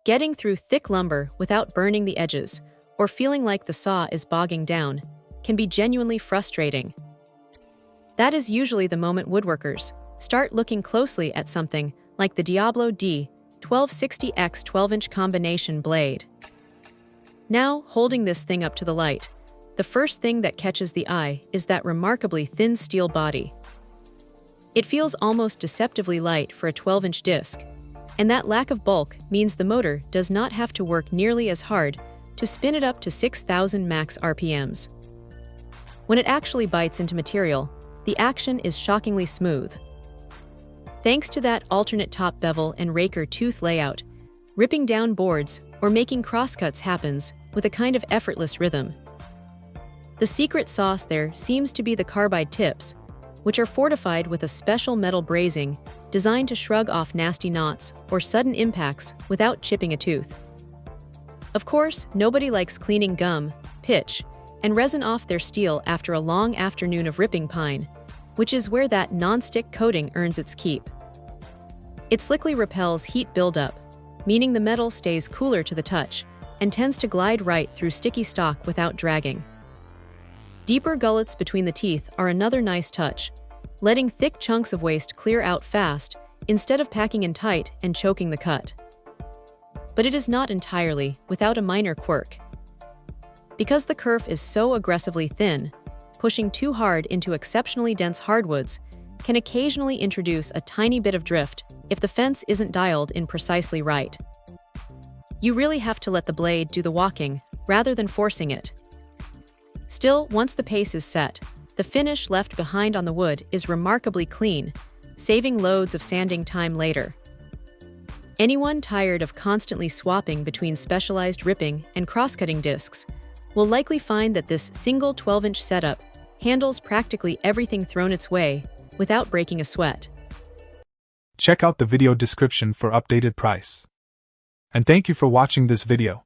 Getting through thick lumber without burning the edges, or feeling like the saw is bogging down, can be genuinely frustrating. That is usually the moment woodworkers start looking closely at something like the Diablo D1260X 12-inch combination blade. Now, holding this thing up to the light, the first thing that catches the eye is that remarkably thin steel body. It feels almost deceptively light for a 12-inch disc, and that lack of bulk means the motor does not have to work nearly as hard to spin it up to 6,000 max RPMs. When it actually bites into material, the action is shockingly smooth. Thanks to that alternate top bevel and raker tooth layout, ripping down boards or making crosscuts happens with a kind of effortless rhythm. The secret sauce there seems to be the carbide tips, which are fortified with a special metal brazing designed to shrug off nasty knots or sudden impacts without chipping a tooth. Of course, nobody likes cleaning gum, pitch, and resin off their steel after a long afternoon of ripping pine, which is where that non-stick coating earns its keep. It slickly repels heat buildup, meaning the metal stays cooler to the touch and tends to glide right through sticky stock without dragging. Deeper gullets between the teeth are another nice touch, letting thick chunks of waste clear out fast instead of packing in tight and choking the cut. But it is not entirely without a minor quirk. Because the kerf is so aggressively thin, pushing too hard into exceptionally dense hardwoods can occasionally introduce a tiny bit of drift if the fence isn't dialed in precisely right. You really have to let the blade do the walking rather than forcing it. Still, once the pace is set, the finish left behind on the wood is remarkably clean, saving loads of sanding time later. Anyone tired of constantly swapping between specialized ripping and cross-cutting discs will likely find that this single 12-inch setup handles practically everything thrown its way without breaking a sweat. Check out the video description for updated price. And thank you for watching this video.